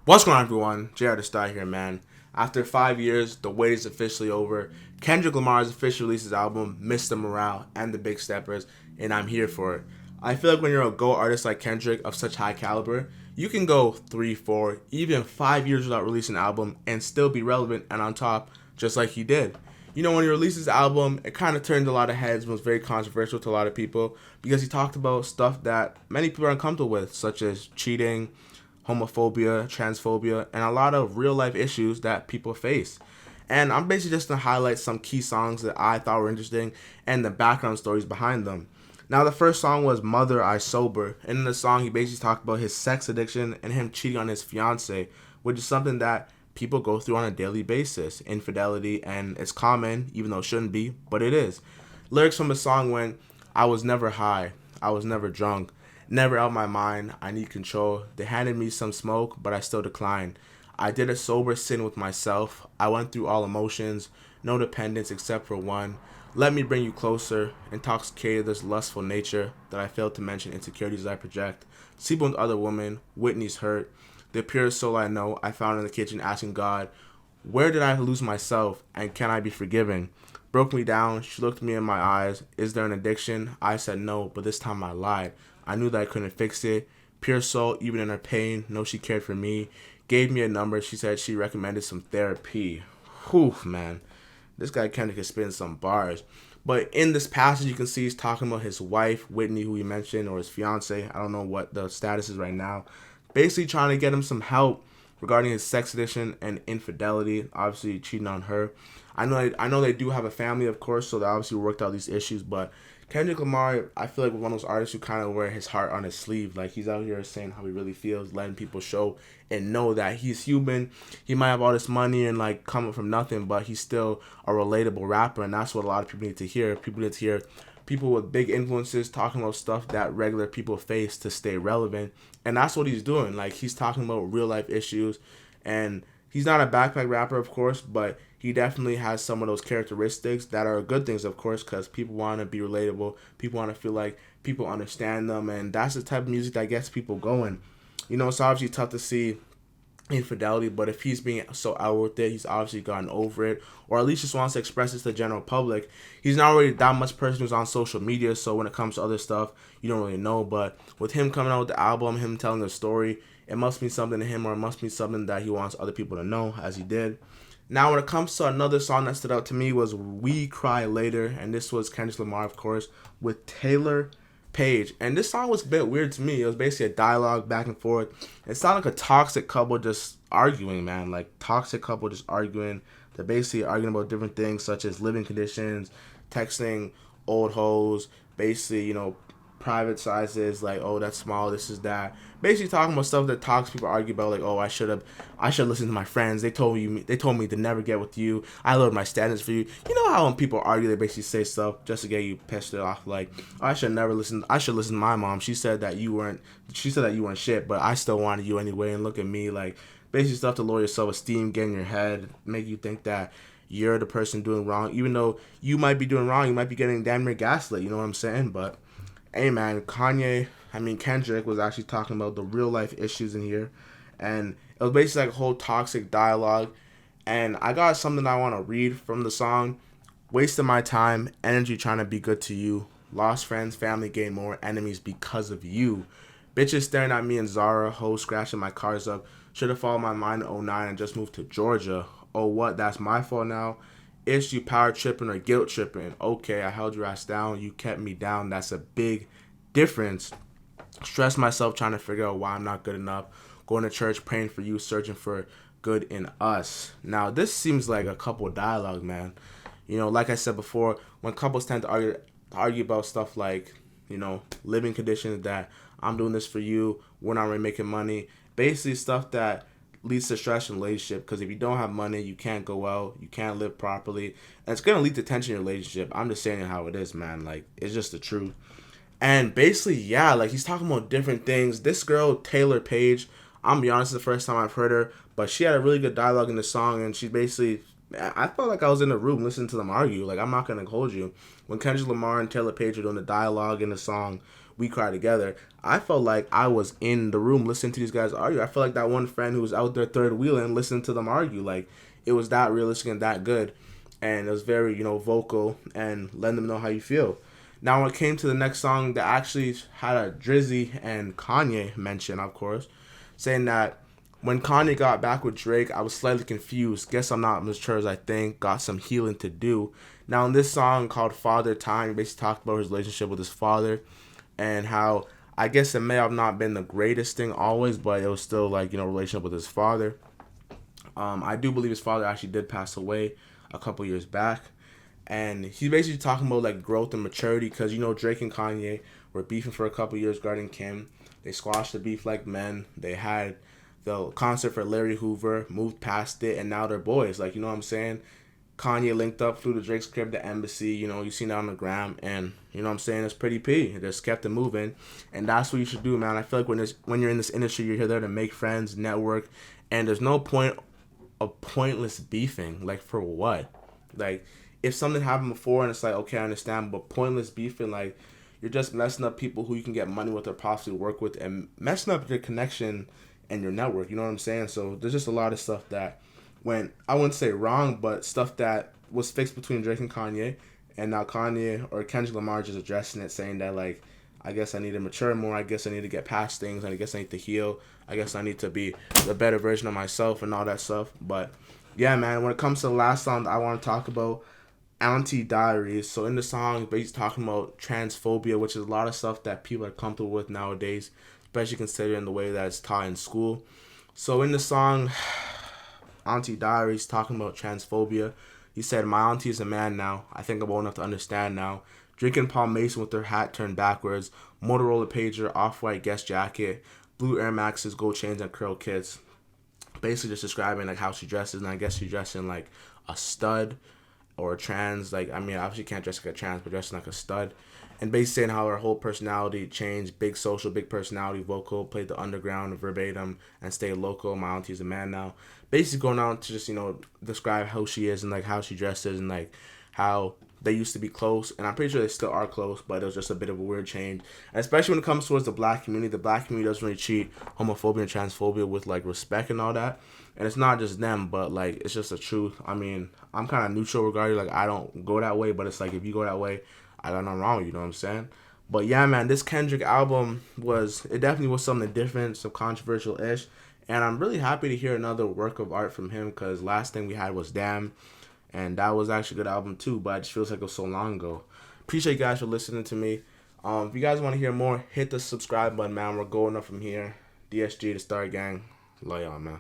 What's going on, everyone? JR the Star here, man. After 5 years, the wait is officially over. Kendrick Lamar has officially released his album, Mr. Morale, and The Big Steppers, and I'm here for it. I feel like when you're a GOAT artist like Kendrick of such high caliber, you can go 3, 4, even 5 years without releasing an album and still be relevant and on top, just like he did. When he released his album, it kind of turned a lot of heads and was very controversial to a lot of people because he talked about stuff that many people are uncomfortable with, such as cheating, homophobia, transphobia, and a lot of real life issues that people face. And I'm basically just going to highlight some key songs that I thought were interesting and the background stories behind them. Now, the first song was Mother I Sober, and in the song, he basically talked about his sex addiction and him cheating on his fiance, which is something that people go through on a daily basis. Infidelity, and it's common, even though it shouldn't be, but it is. Lyrics from the song went, I was never high, I was never drunk, never out my mind, I need control. They handed me some smoke, but I still declined. I did a sober sin with myself. I went through all emotions, no dependence except for one. Let me bring you closer, intoxicated this lustful nature that I failed to mention insecurities I project. Sleeping with other women, Whitney's hurt. The purest soul I know, I found in the kitchen asking God, where did I lose myself and can I be forgiven? Broke me down, she looked me in my eyes. Is there an addiction? I said no, but this time I lied. I knew that I couldn't fix it. Pure soul, even in her pain, know she cared for me. Gave me a number, she said she recommended some therapy. Whew, man. This guy Kendrick is spitting some bars. But in this passage, you can see he's talking about his wife, Whitney, who he mentioned, or his fiance. I don't know what the status is right now. Basically trying to get him some help regarding his sex addiction and infidelity. Obviously cheating on her. I know they do have a family, of course, so they obviously worked out these issues. But Kendrick Lamar, I feel like one of those artists who kind of wear his heart on his sleeve. Like, he's out here saying how he really feels, letting people show and know that he's human. He might have all this money and like coming from nothing, but he's still a relatable rapper, and that's what a lot of people need to hear. People need to hear people with big influences talking about stuff that regular people face to stay relevant, and that's what he's doing. Like, he's talking about real life issues, and he's not a backpack rapper, of course, but he definitely has some of those characteristics that are good things, of course, because people want to be relatable. People want to feel like people understand them, and that's the type of music that gets people going. It's obviously tough to see infidelity, but if he's being so out with it, he's obviously gotten over it, or at least just wants to express it to the general public. He's not really that much person who's on social media, so when it comes to other stuff, you don't really know. But with him coming out with the album, him telling the story, it must mean something to him, or it must be something that he wants other people to know, as he did. Now, when it comes to another song that stood out to me was We Cry Later, and this was Kendrick Lamar, of course, with Taylor Page. And this song was a bit weird to me. It was basically a dialogue back and forth. It sounded like a toxic couple just arguing, man. Like, toxic couple just arguing. They're basically arguing about different things such as living conditions, texting old hoes, basically, private sizes, like, oh, that's small, this is that. Basically talking about stuff that toxic people argue about, like, oh, I should listen to my friends. They told me to never get with you. I lowered my standards for you. You know how when people argue, they basically say stuff just to get you pissed off, like, oh, I should listen to my mom. She said that you weren't shit, but I still wanted you anyway, and look at me. Like, basically stuff to lower your self-esteem, get in your head, make you think that you're the person doing wrong, even though you might be doing wrong. You might be getting damn near gaslit, you know what I'm saying? But hey, man, Kendrick was actually talking about the real life issues in here, and it was basically like a whole toxic dialogue. And I got something I want to read from the song. Wasting my time, energy trying to be good to you. Lost friends, family gain more enemies because of you. Bitches staring at me in Zara, hoes scratching my cars up. Should have followed my mind in '09 and just moved to Georgia. Oh, what? That's my fault now? Is you power tripping or guilt tripping? Okay, I held your ass down. You kept me down. That's a big difference. Stress myself trying to figure out why I'm not good enough. Going to church, praying for you, searching for good in us. Now, this seems like a couple dialogue, man. Like I said before, when couples tend to argue about stuff like, living conditions, that I'm doing this for you, we're not really making money. Basically stuff that leads to stress in a relationship, because if you don't have money, you can't go out, you can't live properly, and it's going to lead to tension in your relationship. I'm just saying how it is, man. Like, it's just the truth. And basically, yeah, like, he's talking about different things. This girl, Taylor Page, I'm gonna be honest, it's the first time I've heard her, but she had a really good dialogue in the song, and she basically, I felt like I was in the room listening to them argue. Like, I'm not gonna hold you. When Kendrick Lamar and Taylor Page are doing the dialogue in the song, We Cry Together, I felt like I was in the room listening to these guys argue. I felt like that one friend who was out there third wheeling listening to them argue. Like, it was that realistic and that good. And it was very, vocal and letting them know how you feel. Now, when it came to the next song that actually had a Drizzy and Kanye mention, of course, saying that when Kanye got back with Drake, I was slightly confused. Guess I'm not mature as I think. Got some healing to do. Now, in this song called Father Time, he basically talked about his relationship with his father and how I guess it may have not been the greatest thing always, but it was still like, relationship with his father. I do believe his father actually did pass away a couple years back. And he's basically talking about like growth and maturity because, Drake and Kanye were beefing for a couple years regarding Kim. They squashed the beef like men. They had the concert for Larry Hoover, moved past it, and now they're boys. Like, you know what I'm saying? Kanye linked up, flew to Drake's crib, the embassy. You seen that on the gram, and you know what I'm saying? It's pretty P. They just kept it moving, and that's what you should do, man. I feel like when you're in this industry, you're there to make friends, network, and there's no point of pointless beefing. Like, for what? Like, if something happened before and it's like, okay, I understand, but pointless beefing, like, you're just messing up people who you can get money with or possibly work with and messing up your connection and your network. You know what I'm saying? So there's just a lot of stuff that went, I wouldn't say wrong, but stuff that was fixed between Drake and Kanye, and now Kanye or Kendrick Lamar just addressing it, saying that, like, I guess I need to mature more. I guess I need to get past things. I guess I need to heal. I guess I need to be the better version of myself and all that stuff. But yeah, man, when it comes to the last song I want to talk about, Auntie Diaries. So in the song, basically talking about transphobia, which is a lot of stuff that people are comfortable with nowadays, especially considering the way that it's taught in school. So in the song, Auntie Diaries, talking about transphobia, he said, "My auntie is a man now. I think I'm old enough to understand now. Drinking Paul Mason with her hat turned backwards, Motorola pager, off-white Guess jacket, blue Air Maxes, gold chains, and curl kits." Basically just describing like how she dresses, and I guess she's dressing like a stud or a trans. Like, I mean, obviously can't dress like a trans, but dressing like a stud. And basically saying how her whole personality changed, big social, big personality, vocal, played the underground verbatim, and stayed local. My auntie's a man now. Basically going on to just, describe who she is and like how she dresses and like how they used to be close. And I'm pretty sure they still are close, but it was just a bit of a weird change. And especially when it comes towards the black community doesn't really treat homophobia and transphobia with like respect and all that. And it's not just them, but like it's just the truth. I mean, I'm kind of neutral regarding, like, I don't go that way, but it's like if you go that way, I got nothing wrong with you, know what I'm saying? But yeah, man, this Kendrick album it definitely was something different, some controversial-ish. And I'm really happy to hear another work of art from him, because last thing we had was Damn. And that was actually a good album too, but it just feels like it was so long ago. Appreciate you guys for listening to me. If you guys want to hear more, hit the subscribe button, man. We're going up from here. DSG, the Star Gang. Love y'all, man.